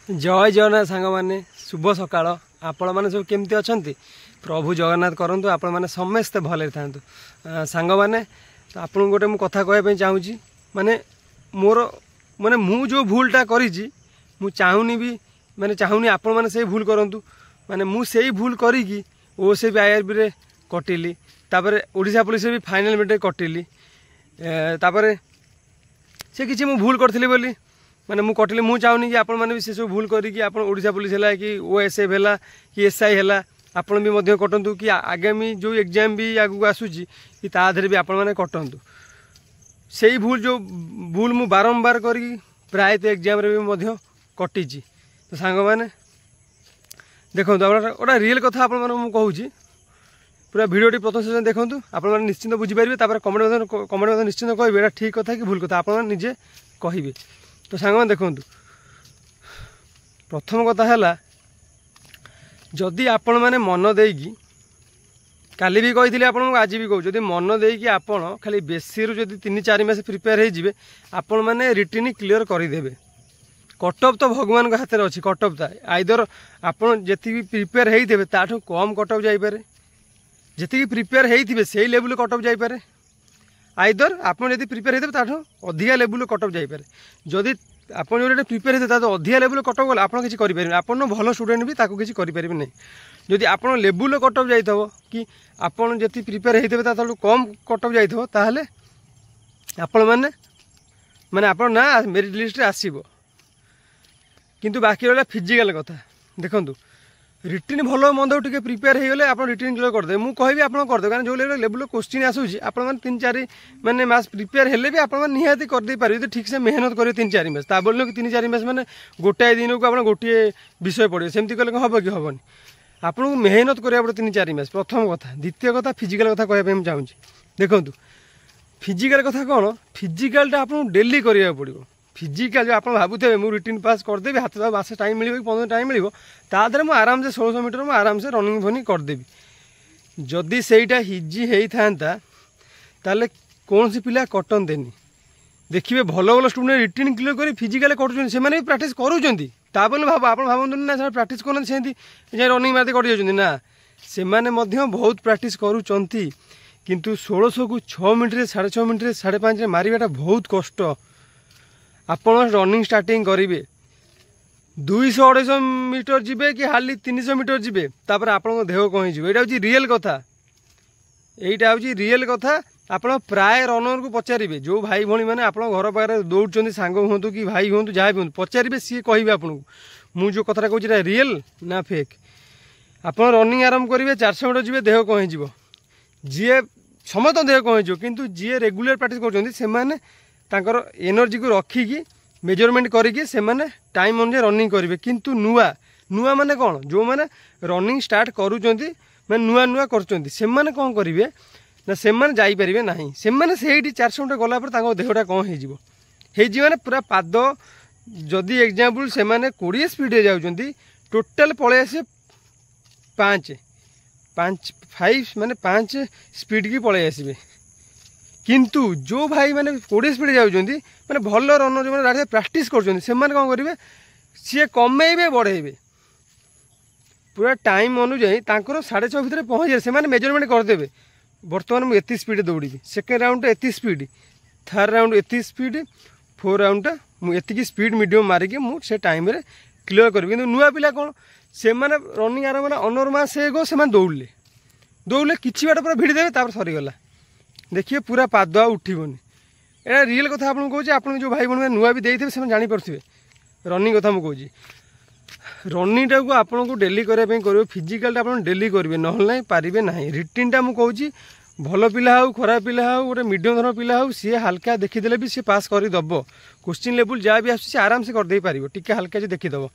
जय जगन्नाथ सांग मैंने शुभ सका आपण मैंने सब केमती अच्छा प्रभु जगन्नाथ करूँ आपण मैंने समस्ते भले था सांग मैंने आपन गोटे मुझे कथा कहवाई चाहूँगी माने मोर माने मु जो भूलटा करी चाहूनी भी माने चाहूनी आपण मैंने से भूल करूँ माने मु से भूल करी ओसे भी आईआरबी रे कटिली तापर ओडिशा पुलिस भी फाइनल मेटे कटिली तापर से किसी मु भूल करथिली बोली माने मु कटिली मु चाहूनी कि आपण माने भी से सब भूल करी आपण ओडिशा पुलिस है कि ओएसएफ है कि एसआई है आपण भी मध्य कटंतु कि आगामी जो एग्जाम भी आगु आसूची कि ता धरे भी आपण माने कटंतु से भूल जो भूल मु बारंबार करी प्राय तो एग्जाम रे भी मध्य कटिची तो सांग माने देखो गोटा रियल कथा आपण माने मु कहूची पूरा भिडियोटी प्रथम से देखूँ आपण माने निश्चिंत बुझीपारे तापर कमेंट निश्चिंत कहे एटा ठीक कथा कि भूल कथा आपण माने निजे कहिबे तो सांग माने देखूँ प्रथम कथा है जदि आपण माने मन देकी काली भी कही आपको आज भी कहूँ जदि मन देकी आपण खाली बेसी रु जदि 3-4 मास प्रिपेयर हो आपण माने रिटिन क्लियर करदेवे कटअप तो भगवान हाथ में अच्छी कटअप था आइदर आपण जी प्रिपेयर होते ताठू कम कटअप जापे जी प्रिपेयर होते से लेवल कटअप जापे आइदर आपड़ जब प्रिपेयर होते ताठू अधिका लेवल कटअप जापे जदि आपड़ जो प्रिपेयर होते तो अधिका लेवल कटअप गले आपड़ किसी करें आपन भल स्टूडेंट भी ताकू किसी करें नहीं जदि आपड़ लेवल कटअप जाइए कि आपड़ जी प्रिपेयर होते ताठू कम कटअप जाइए ताहले आपण मैंने माने आपड़ ना मेरिट लिस्ट आसब किंतु बाकी रहा फिजिकल कथा देखूँ रिटिन भल मंद टे प्रिपेयर हो गले आप रिटिन क्लियर करदे मुझे कहि आप करदे कारण जो लेवल क्वेश्चन आसूसी आप 3-4 मैंने मास प्रिपेयर हेले भी आप निहाती करदे पारे तो ठीक से मेहनत करेंगे 3-4 मास ता बोल कि 3-4 मास मैंने गोटाए दिन को आप गोटे विषय पढ़े सेमती कले हम कि हेनी आपको मेहनत करा पड़े 3-4 मास प्रथम कथा द्वितीय कथा फिजिकल कथा कहवाई चाहूँगी देखूँ फिजिकल कथा कौन फिजिकलटा आपको डेली करा पड़ो फिजिकल जो आप भावुए मुझे रिटिन पास करदेवी हाथ मास टाइम मिले 15 टाइम मिले तादे मुझे आराम से 1600 मीटर मुझे आराम से रनिंग फनिंग करदेवी जदि सेटा हिजी होता ताले कौन सी पिला कटंतेनी देखिए भल भल स्टूडेंट रिटिन क्लियर कर फिजिकल कटुच्च से भी प्राक्ट करूँ भाव आप भावतु ना प्राक्ट करना से रनिंग मारते कटि जाती ना से बहुत प्राक्ट करूँ किंतु 1600 को 6 मिनट 6.5 मिनट 5.5 मारिबाटा बहुत कष्ट आप रनिंग स्टार्टिंग करेंगे 200-250 मीटर जीवे कि हाली 300 मीटर जीवे तापर आपन देह कहीं जीव यहाँ हूँ रियल कथा यहाँ हूँ रियल कथा आप प्राय रनर को पचारे जो भाई भाई मैंने आप घर पाखे दौड़ सांग हूँ कि भाई हूँ जहाँ भी हूँ पचारे सी कहे आपको मुझे जो कथा कहूँ रियल ना फेक आप रनिंग आरंभ करेंगे 400 मीटर जीवे देह कहीं जीव जी समस्त देह कहीं जीव किंतु जी रेगुलर प्रैक्टिस कर एनर्जी को रखिकी मेजरमेंट करके टाइम अनुसार रनिंग करेंगे किंतु नुआ नुआ माने कौन जो मैंने रनिंग स्टार्ट करूँ मैं नुआ नुआ कर कौन करेंगे ना से जापरेंगे ना से 400 मीटर गलापर देहटा कौन हो पूरा पाद जदि एग्जाम्पल से 20 स्पीड जाऊँच टोटाल पलि आसे 5 माने 5 स्पीड की पलि आसबे किंतु जो भाई मैंने 20 स्पीड जाऊँच मैंने भल रनर जो मैंने प्राक्ट कर कौन करेंगे सी कमेबे बढ़ेबे पूरा टाइम अनुजाई 6:30 भितर पहुँच जाए से मेजरमेंट करदेवे बर्तमान मुझे एत स्पीड दौड़ी सेकेंड राउंड एत स्पीड थर्ड राउंड एत स्पीड 4 राउंड मुझे स्पीड मीडियम मारिकी मुझे टाइम क्लियर करी कि नुआ पिला कौन से रनिंग आरंभ अनर मास से दौड़े दौड़े किसी बाट पूरा भिड़देवे तापर सरीगला देखिए पूरा पाद उठबनी यहाँ रियल कथा आपको कहूँ आप जो भाई भाई नुआ भी देते से जापे रनिंग कथा मुझे रनिंग टाक आपको डेली करने कर फिजिकालटा आप डेली करेंगे ना ना पारे ना रिटिनटा मुझे भल पिला हो खराब पिला हो गोटे मीडियम धरण पिला हो सी हाल्का देखीदे भी सी पास करदेव क्वेश्चन लेवल जहाँ भी आस आराम से करदे पार टी हाल्का देखीदेव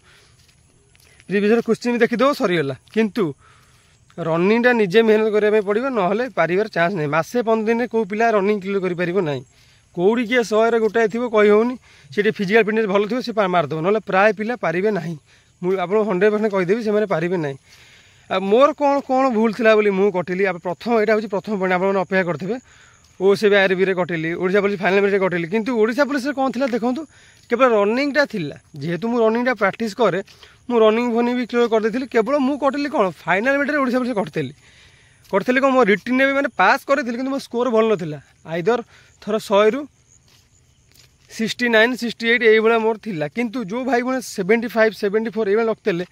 प्रिवियस क्वेश्चन भी देखीदेव सरीगला किंतु रनिंगटा निजे मेहनत करने पड़ो ना पारिबार चान्स नहीं मसे 15 दिन कौ पिला रनिंग क्लियर कर कौड़ी किए 100 गोटाए थी कही होनी से फिजिकल फिटनेस भल थी से मारदेव ना प्राय पिला पारे ना मुझे आप 100% कहीदेवी से पारे ना मोर कौन कौन भूल थी मुझे कटिली प्रथम यहाँ हूँ प्रथम पॉइंट आप अपेक्षा करेंगे OCBIRB रे कटिली ओडिशा पुलिस फाइनाल मेरिट कटिली किंतु ओडिशा पुलिस रे कौन थिला देखंतु केवल रनिंगटा थिला जेहेतु मु रनिंगटा प्रैक्टिस करे मु रनिंग फनी भी क्लियर कर देथिली केवल मु कटिली कोन फाइनाल मेरिट रे ओडिशा पुलिस करतेली कोन मो रिटन ने भी माने पास करथिली किंतु मो स्कोर भल नथिला आइदर थर 100 रु 69 68 एई भला मोर थिला किंतु जो भाई बने 75 74 एई रखतेले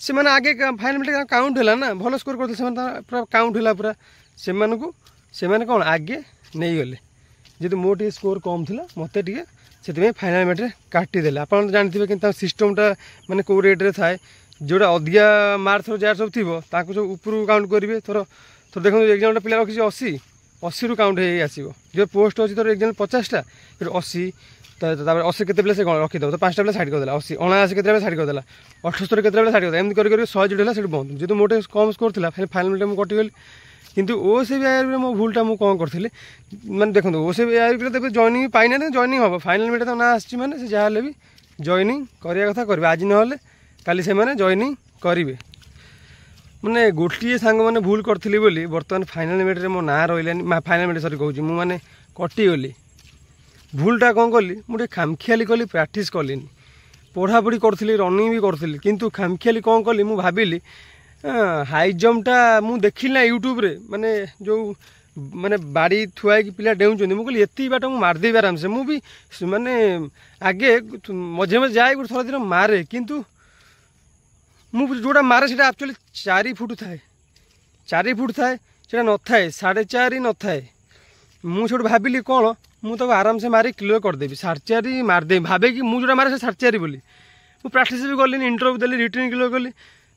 से माने आगे फाइनाल मेरिट काउंट होला ना भल स्कोर करते से माने पूरा काउंट होला पूरा से माने कोन आगे नहीं गले जेतु मोर टी स्कोर कम थिला मते टी से फाइनाल मेरिट काटी देले आपन जानथिबे कि सिस्टमटा माने को रेट रे थाए जोड़ा अधिका मार्क्स जार सब थी सब ऊपर काउंट करेंगे थोर थोर देखो एग्जाम पिला रखी 80 80 रु काउंट हो आसो जो पोस्ट अच्छी थोर एग्जाम 50टा फिर 80 80 के से रखीद तो 5टा बेले साइड करदेला 80 79 के साइड करदेला 78 के साइड करदेला एमती कर 100 जोड़ा से बंद जेहतु मोटे कम स्कोर था फिर फाइनाल मेरिट मुझे कटिगली किंतु OCBIRB मो भूलटा मुझे कौन करी मैंने देखो OCBIRB जॉइनिंग पाई ना जॉइनिंग हम फाइनाल मेरिट तो ना आने जहाँ भी जॉइनिंग करवा कथा करेंगे आज ना काली से मैंने जॉइनिंग करेंगे मैंने गोटे सांग मैंने भूल करी बोली बर्तमान फाइनाल मेरिट मो ना रहा फाइनाल मेरिट सरी कहूँ मुझे कटिगली भूलटा कौन कली मुझे खामखियाली कली प्रैक्टिस कली पढ़ापढ़ी करी रनिंग भी करी किंतु खामखियाली कौन कली मुझे भाविली हाई जंपटा मुझे देखिली ना यूट्यूब रे माने जो माने बाड़ी थुआई पिला डेउछन मुझे कहली एति बाट मुझे मारदेवी आराम से मुझे माने आगे मझे मझे जाए गोटे थोड़ा दिन मारे किंतु मुझे जोड़ा मारे से एक्चुअली 4 फुट थाए 4 फुट थाए से न थाए 4.5 न थाए मुझे भाविली कौन मुझे आराम से मारी क्लियर करदेवी 4.5 मारदेवी भावे कि मुझे जोड़ा मारे से 4.5 बोली मुझे प्रैक्टिस भी कली इंटरव्यू देली रिटर्न क्लियर कली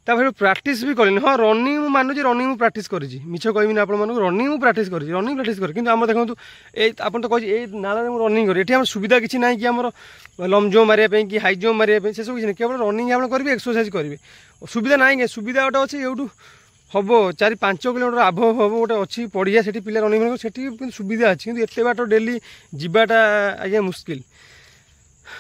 तापर प्रैक्टिस भी कली हाँ रनिंग मुझे मानुची रनिंग मुझे प्रैक्टिस करी मिछ कहबी आप रनिंग मुझे प्रैक्टिस करी रनिंग प्रैक्टिस करी किंतु आम देखो ये आप तो कही ये नाला मुझे रनिंग करी ये सुविधा किसी ना कि आम लंग जम्प मारे कि हाई जम्प मारे से सब किसी केवल रनिंग आप करेंगे एक्सरसाइज करेंगे सुविधा ना कि सुविधा गोटे अच्छे यूँ हम 4-5 किलोमीटर आभ हम गोटे अच्छी पड़िया से पिला रनिंग से सुविधा अच्छी कि एत बाट डेली जावाटा आज्ञा मुस्किल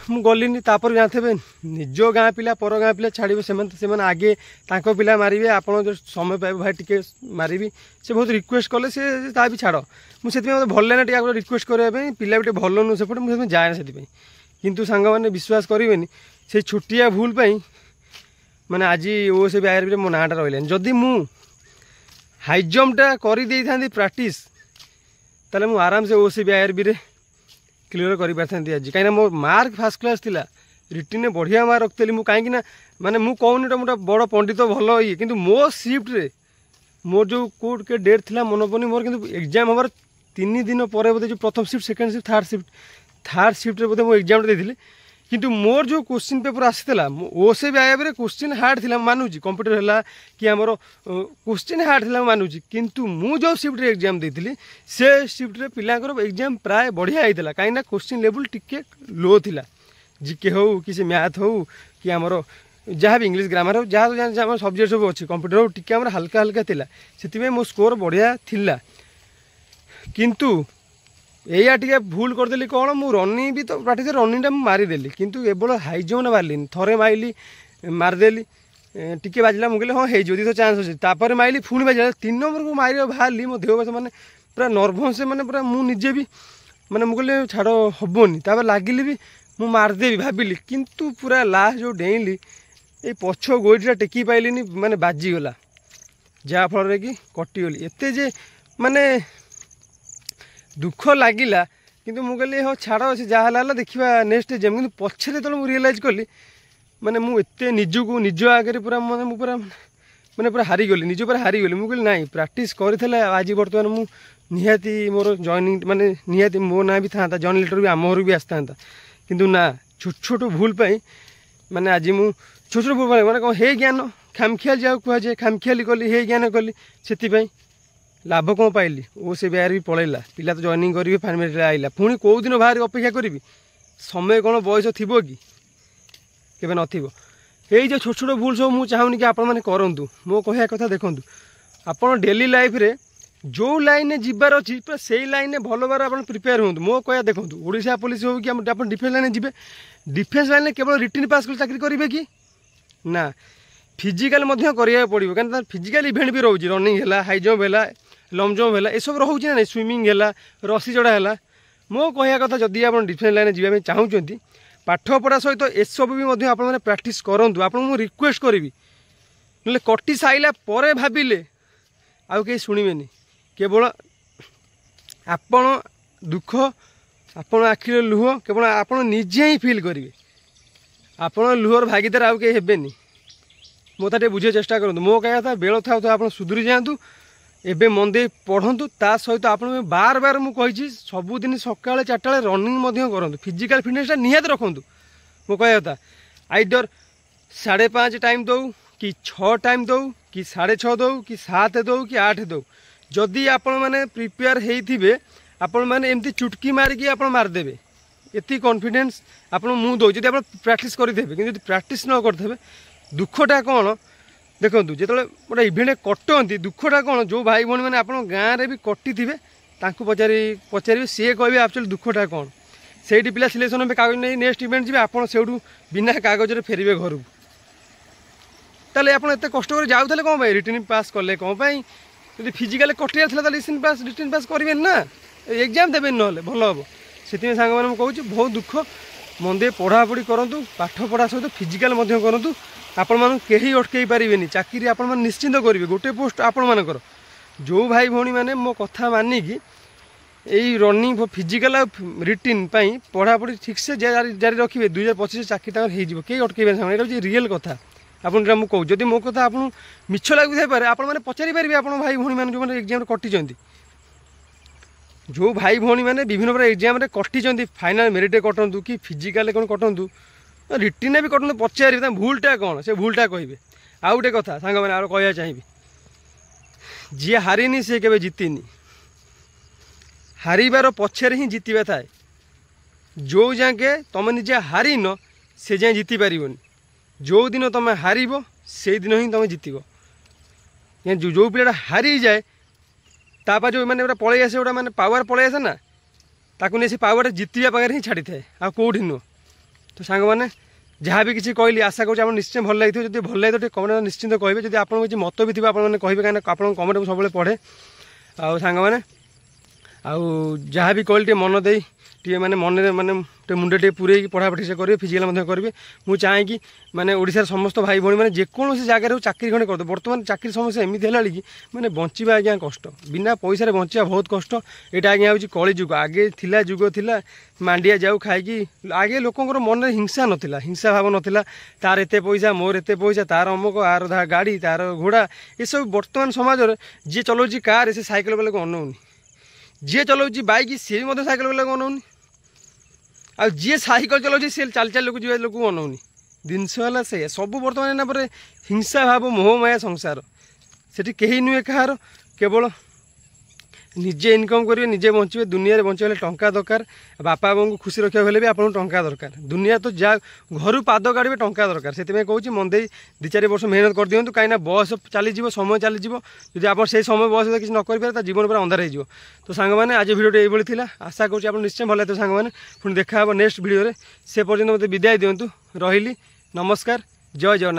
मु गलिनी तापर जानते निज गाँ पिला पर गाँ पिला छाड़े से आगे तांको पिला मारे आप जो समय पाइब भाई टिके मारि से बहुत रिक्वेस्ट कले से भी छाड़ मुझे मत भल लगे टे रिक्वेस्ट करने पिला भी भल नु सेपटे मुझे जाए से किंतु सांग मैंने विश्वास करेंगे से छोटिया भूल पाई माने आज OCBIRB मो नाटा रहा जदि मु हाई जंपटा कर प्रैक्टिस ताले मु आराम से OCBIRB रे क्लियर कर पारि आज कहीं मो मार्क फास्ट क्लास थिला रिटर्न में बढ़िया मार्क रखी मुझे कहीं माने मु कहूनी मोटा बड़ पंडित भल ये कि मो शिफ्ट रे मोर जो कोड के डेट थिला मन पड़नी मोर किंतु एग्जाम हमार 3 दिन पर बोधे जो प्रथम shift second shift third shift रे बोधे मो एग्जाम देती किंतु मोर जो क्वेश्चन पेपर आसाला OCBIRB रे क्वेश्चन हार्ड थिला मानुची कंप्यूटर है कि आमर क्वेश्चन हार्ड थिला मानुची किंतु मु जो शिफ्ट रे एग्जाम देती से शिफ्ट रे पिलांकर एग्जाम प्राय बढ़िया होता कहीं क्वेश्चन लेवल टिके लो थिला जीके हो कि मैथ हो कि आमर जहाँ भी इंग्लिश ग्रामर हो जहाँ सब्जेक्ट सब अच्छे कंप्यूटर हो टिके हल्का हल्का थिला से मो स्कोर बढ़िया थिला किंतु या टे भूल करदेली कौन मु रनिंग भी तो प्रैक्टिस रनिंगटा मारिदेली किंतु एवं हाई जंप मारली थरे माइली मारदेली टिके बाजिला मुझे हाँ हो तो चान्स अच्छे तापर माइली पुणी बाजिला 3 नंबर को मार बाहरी मो देह मैंने पूरा नर्भस से मैंने पूरा मुझे भी मैंने मुझे छाड़ हेनी तापर लगिली भी मु मारदेवी भाविली किंतु पूरा लास्ट जो डेइली ये पछ गोईटा टेकी पाइलिनी माने बाजीगला जहाँफल कि कटिगली एत जे माने दुख लगिला किंतु मु कहली हाँ छाड़ अच्छे जहाँ देखा नेक्स्ट एग्जाम कि पछे जो मुझे रियलाइज कली माने मुझे निजको निज आगे पूरा मैंने पूरा माने पूरा हारीगली निज पूरा हारीगली मुझे ना प्रैक्टिस करी आज बर्तमान मु निहाती मोर जॉइनिंग माने निहाती मो ना भी था जॉइन लेटर भी आम घर भी आसता किंतु ना छोट छोट भूल पाई माने आज मु छोट छोट भूल पाई माने कौन हे ज्ञान खामखियाल जाओ कहुए खामखियाली कली हे ज्ञान कली से लाभ कौन पाइली OCBIRB पलैला पिला तो जॉइनिंग करेंगे फाइनाल मेरिट आइला पुणी कौ दिन बाहर अपेक्षा करी समय कौन बयस थी कि केबे नथिबो यही जो छोट छोट भूल सब मुझे चाहूनी कि आपने करूँ मो कह कथा देखूँ आप डेली लाइफ रे जो लाइन जीवार अच्छी पूरा से लाइन भल बार आप प्रिपेयर हूँ मो कह देखूँ ओडिशा पुलिस हो कि आप डिफेन्स लाइन जी डिफेन्स लाइन केवल रिटर्न पास कर चाकरी करेंगे कि ना फिजिकल करने पड़ो कहीं फिजिकल इवेंट भी रोचे रनिंग है हाई जंप है लंग जंप है सब रोचे ना स्विमिंग है रसी चढ़ा है मो कहया कथा जदि आप डिफेन्स लाइन जावाई चाहूँगी पाठपढ़ा सहित एसबू भी आप प्राक्ट करूँ आपको रिक्वेस्ट करी ना कटि साइला पर भाविले आउ कहीं शुणवे केवल आपण दुख आपण आखिर लुह केवल आप निजे ही फिल करेंगे आपण लुहर भागीदार आउ कहीं हेनी मो टे बुझे चेष्टा करूँ मो कह था बेल था आप सुधुरी जातु एबे मन दे पढ़ु ता सहित आप बार बार मुझे सबुदिन सका 4टा रनिंग करूँ फिजिकल फिटनेस निहाती रखु मो कह था आइदर 5:30 टाइम दो कि 6 टाइम दो कि 6:30 दो कि 7 दो कि 8 दो जदि आपण मैंने प्रिपेयर होइथिबे आपण मैंने एमती चुटकी मारिकी आप मारदेवे एति कॉन्फिडेंस आप दो जब आप प्रैक्टिस करदेवे कि प्रैक्टिस न करते दुखटा कौन देखो जो गोटे इभेन्ट कटती दुखटा कौन जो भाई भाई मैंने आप गाँव में भी कटि थे पचारे सी कहे एक्चुअली दुखटा कौन से पिला सिलेक्शन कागज नहीं नेक्स्ट इवेंट जी आप बिना कागज फेरबे घर ताले आप एत कष्ट कर जाऊे कौन रिटर्न पास कले कौन जब फिजिकाल कटि जाता रिटर्न पास करेंगे ना एग्जाम देवे ना भल हम से सांग मैंने कहूँ बहुत दुख मन दे पढ़ापढ़ी करूँ पाठपढ़ा सहित फिजिकाल करूँ आपण मान कहीं अटकई पारे चाकरी आप निश्चिंत करेंगे गोटे पोस्ट आपण मानकर जो भाई भाई मैंने मो कथा मानिकी यही रनिंग फिजिकाल रिटिन पढ़ापढ़ी ठीक से जारी रखिए 2025 चाकरी कहीं अटकई पारे रियल कथा आपन कहूँ जदि मो कथा आपको मिछ लगे आप पचारि पारे आप भाई भाई मैंने जो एग्जाम कटि जो भाई भाई मैंने विभिन्न प्रकार एग्जाम कटि फाइनाल मेरिट कटु कि फिजिकाल कौन कटु रिटिन भी कटु पचारे भूलटा कौन से भूलटा कहे आउ गोटे कथा सांग मैंने आप कह चाहिए जी हारिनी सी के जीतिनी हारिबार पछे ही जीतवा थाए जो जाके तुम निजे हारिन से जाए जीति पारन जो दिन तुम हार से दिन ही तुम जीत जो पिला हारी जाए तापर जो मैंने पलि आसे गोटा मैंने पावर पलि आसे ना ताकू नहीं से पावर जीतवा पाखे ही छाड़ी थाए आ कौटी नुह तो सांग मैंने जहाँ भी किसी कहली आशा करूँ निश्चय भल लगे जब भल लगे कमेंट निश्चिंत कहे जब आप किसी मत भी थी आपने कहे कहीं आप कमेंट को सब पढ़े आ सांग मैंने आउ जहाँ भी कहली मन दे मैंने मन मानने मुंडे टे पूरे पढ़ापढ़ी से करेंगे फिजिकाल करेंगे मुझे चाहे कि मैंने ओडिशार समस्त भाई भाई मैंने जेकोसी जगह चाकरी खंडे करते बर्तमान चाकरी समस्या एमती है कि मैंने बंचा आज्ञा कष्ट बिना पैसा बंचा बहुत कष्ट यहाँ आज्ञा हूँ कली जुग आगे थिला जुग थिला मांडिया जाऊ खाई आगे लोकंर मन में हिंसा नाला हिंसा भाव नाला तार एत पैसा मोर एत पैसा तार अमुक आर गाड़ी तार घोड़ा ये सब बर्तमान समाज जी चलाऊँ कार से साइकेल वाले को अनौनी जी चलाऊँ बैक सी साइकेल वाले को अनौनी आ जी साइकेल चलाऊँ सी चाल चाल लोक जी लोक अनौनी जिनस है से सब बर्तमान ना हिंसा भाव मोह माया संसार से कहीं नुहे कहार केवल निजे इनकम करेंगे निजे बचे दुनिया बचे टंका दरकार बापा को खुशी रखा हेल्ले भी आपको टंका दरकार दुनिया तो जा घर पाद काढ़े टंका दरकार से कहूँ मन दे 2-4 वर्ष मेहनत कर दिखाँ कहीं बयस चलीज समय चलीज जब आप से समय बयस किसी न करें जीवन पूरा अंधार हो तो सांग मैंने आज भिडियो ये आशा करूँ आप निश्चय भल लगे सांग मैंने पुणी देखा नेक्स्ट भिडियो से पर्यटन मत विदाय दिंतु रही नमस्कार जय जगन्नाथ।